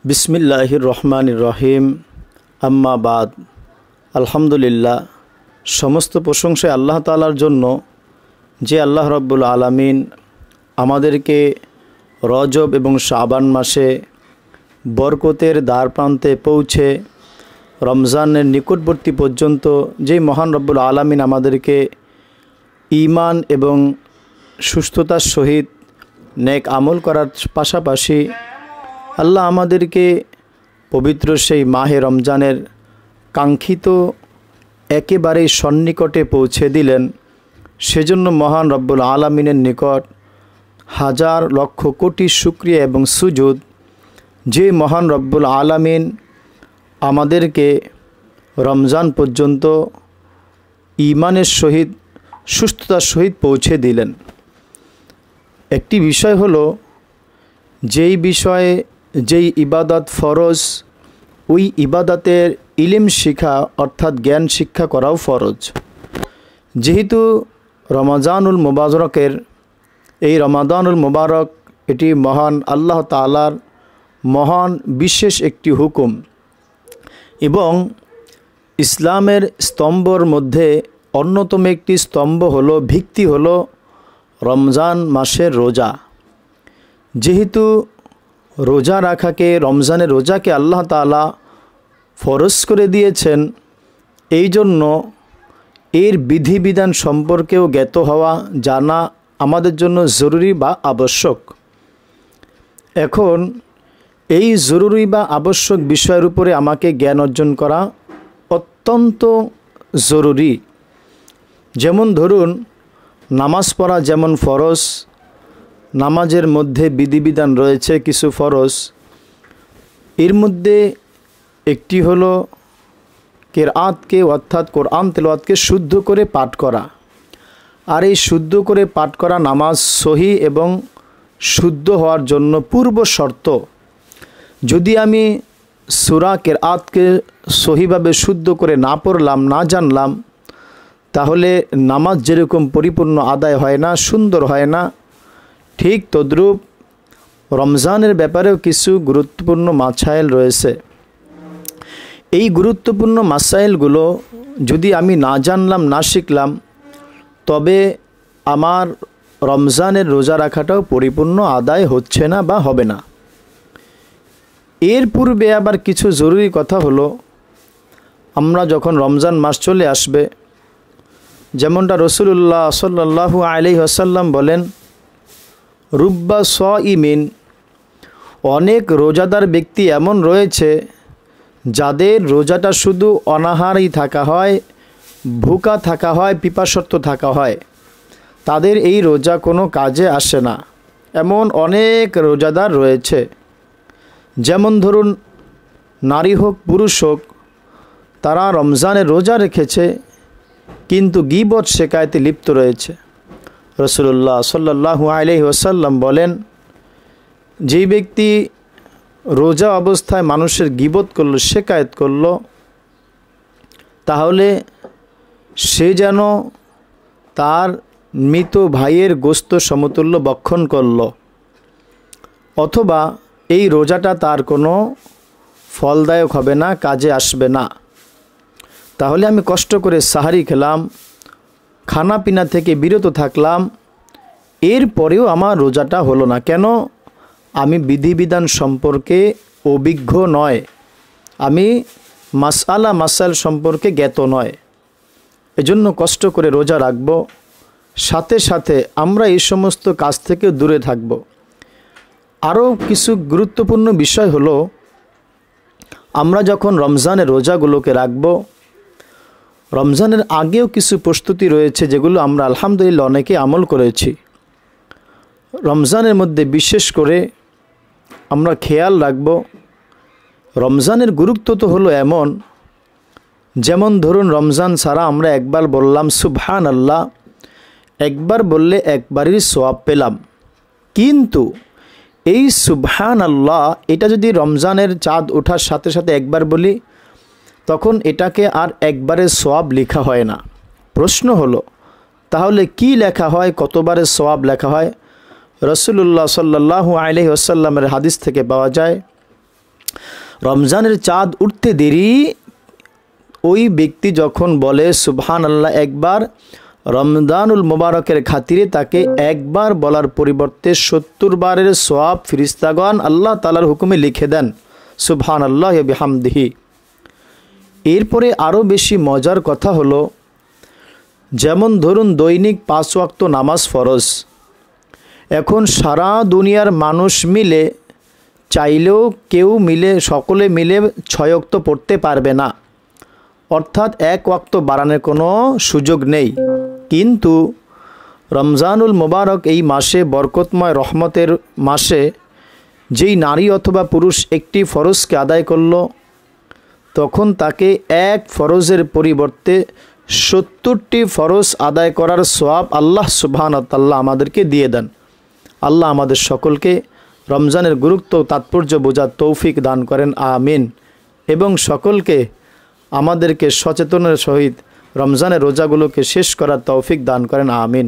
বিসমিল্লাহির রহমানির রহিম। আম্মা বাদ। আলহামদুলিল্লাহ, সমস্ত প্রশংসা আল্লাহ তাআলার জন্য, যে আল্লাহ রাব্বুল আলামিন আমাদেরকে রজব এবং শাবান মাসে বরকতের দ্বার প্রান্তে পৌঁছে রমজানের নিকটবর্তী পর্যন্ত যেই মহান রব্বুল আলামিন আমাদেরকে ঈমান এবং সুস্থতার সহিত নেক আমল করার পাশাপাশি আল্লাহ আমাদেরকে পবিত্র সেই মাহে রমজানের কাঙ্ক্ষিত একেবারেই সন্নিকটে পৌঁছে দিলেন। সেজন্য মহান রব্বুল আলামিনের নিকট হাজার লক্ষ কোটি শুকরিয়া এবং সুজুদ, যে মহান রব্বুল আলামিন আমাদেরকে রমজান পর্যন্ত ঈমানের সহিত সুস্থতার সহিত পৌঁছে দিলেন। একটি বিষয় হলো, যেই বিষয়ে যেই ইবাদত ফরজ, ওই ইবাদতের ইলম শিখা অর্থাৎ জ্ঞান শিক্ষা করাও ফরজ। যেহেতু রমাজানুল মুবারকের এই রমাদানুল মুবারক এটি মহান আল্লাহ তাআলার মহান বিশেষ একটি হুকুম, এবং ইসলামের স্তম্ভর মধ্যে অন্যতম একটি স্তম্ভ হলো, ভিত্তি হলো রমজান মাসের রোজা। যেহেতু রোজা রাখাকে, রমজানের রোজাকে আল্লাহ তাআলা ফরজ করে দিয়েছেন, এই জন্য এর বিধিবিধান সম্পর্কেও জ্ঞাত হওয়া, জানা আমাদের জন্য জরুরি বা আবশ্যক। এখন এই জরুরি বা আবশ্যক বিষয়ের উপরে আমাকে জ্ঞান অর্জন করা অত্যন্ত জরুরি। যেমন ধরুন, নামাজ পড়া যেমন ফরজ, নামাজের মধ্যে বিধিবিধান রয়েছে কিছু ফরজ। এর মধ্যে একটি হলো কিরাতকে অর্থাৎ কোরআন তেলাওয়াতকে শুদ্ধ করে পাঠ করা। আর এই শুদ্ধ করে পাঠ করা নামাজ সহি এবং শুদ্ধ হওয়ার জন্য পূর্ব শর্ত। যদি আমি সূরা কিরাতকে সহিভাবে শুদ্ধ করে না পড়লাম, না জানলাম, তাহলে নামাজ যেরকম পরিপূর্ণ আদায় হয় না, সুন্দর হয় না, ঠিক তদ্রূপ রমজানের ব্যাপারেও কিছু গুরুত্বপূর্ণ মাসাইল রয়েছে। এই গুরুত্বপূর্ণ মাসাইলগুলো যদি আমি না জানলাম, না শিখলাম, তবে আমার রমজানের রোজা রাখাটাও পরিপূর্ণ আদায় হচ্ছে না বা হবে না। এর পূর্বে আবার কিছু জরুরি কথা হলো, আমরা যখন রমজান মাস চলে আসবে, যেমনটা রাসূলুল্লাহ সাল্লাল্লাহু আলাইহি ওয়াসাল্লাম বলেন, রুব্বা সাইমিন, অনেক রোজাদার ব্যক্তি এমন রয়েছে যাদের রোজাটা শুধু অনাহারেই থাকা হয়, ভুকা থাকা হয়, পিপাসার্ত থাকা হয়, তাদের এই রোজা কোনো কাজে আসে না। এমন অনেক রোজাদার রয়েছে। যেমন ধরুন, নারী হোক পুরুষ হোক, তারা রমজানের রোজা রেখেছে কিন্তু গীবত শেকায়তে লিপ্ত রয়েছে। রাসূলুল্লাহ সাল্লাল্লাহু আলাইহি ওয়াসাল্লাম বলেন, যেই ব্যক্তি রোজা অবস্থায় মানুষের গীবত করলো, শেকায়ত করলো, তাহলে সে যেন তার মৃত ভাইয়ের গোশত সমতুল্য ভক্ষণ করল, অথবা এই রোজাটা তার কোনো ফলদায়ক হবে না, কাজে আসবে না। তাহলে আমি কষ্ট করে সাহারি খেলাম, খানা পিনা থেকে বিরত থাকলাম, এরপরেও আমার রোজাটা হলো না কেন? আমি বিধিবিধান সম্পর্কে অভিজ্ঞ নয়, আমি মাসাইল সম্পর্কে জ্ঞাত নয়। এজন্য কষ্ট করে রোজা রাখব, সাথে সাথে আমরা এই সমস্ত কাজ থেকে দূরে থাকব। আরও কিছু গুরুত্বপূর্ণ বিষয় হলো, আমরা যখন রমজানের রোজাগুলোকে রাখব, রমজানের আগেও কিছু প্রস্তুতি রয়েছে যেগুলো আমরা আলহামদুলিল্লাহ অনেকে আমল করেছি। রমজানের মধ্যে বিশেষ করে আমরা খেয়াল রাখব, রমজানের গুরুত্ব তো হলো এমন, যেমন ধরুন রমজান ছাড়া আমরা একবার বললাম সুবহানাল্লাহ, একবার বললে একবারই সওয়াব পেলাম। কিন্তু এই সুবহানাল্লাহ এটা যদি রমজানের চাঁদ ওঠার সাথে সাথে একবার বলি, তখন এটাকে আর একবারের সওয়াব লেখা হয় না। প্রশ্ন হলো, তাহলে কি লেখা হয়, কতবারের সওয়াব লেখা হয়? রাসূলুল্লাহ সাল্লাল্লাহু আলাইহি ওয়াসাল্লামের হাদিস থেকে পাওয়া যায়, রমজানের চাঁদ উঠতে দেরি ওই ব্যক্তি যখন বলে সুবহানাল্লাহ একবার, রমজানুল মুবারকের খাতিরে তাকে একবার বলার পরিবর্তে ৭০ বারের সওয়াব ফেরেশতাগণ আল্লাহ তাআলার হুকুমে লিখে দেন। সুবহানাল্লাহি ওয়া বিহামদিহি। এরপরে আরও বেশি মজার কথা হলো, যেমন ধরুন দৈনিক ৫ ওয়াক্ত নামাজ ফরজ। এখন সারা দুনিয়ার মানুষ মিলে চাইলেও কেউ মিলে সকলে মিলে ৬ ওয়াক্ত পড়তে পারবে না, অর্থাৎ ১ ওয়াক্ত বাড়ানোর কোনো সুযোগ নেই। কিন্তু রমজানুল মুবারক এই মাসে, বরকতময় রহমতের মাসে, যেই নারী অথবা পুরুষ একটি ফরজকে আদায় করল, তখন তাকে এক ফরজের পরিবর্তে ৭০টি ফরজ আদায় করার সওয়াব আল্লাহ সুবহানাহু ওয়া তাআলা আমাদেরকে দিয়ে দেন। আল্লাহ আমাদের সকলকে রমজানের গুরুত্ব তাৎপর্য বোঝার তৌফিক দান করেন, আমিন। এবং সকলকে আমাদেরকে সচেতনের সহিত রমজানের রোজাগুলোকে শেষ করার তৌফিক দান করেন, আমিন।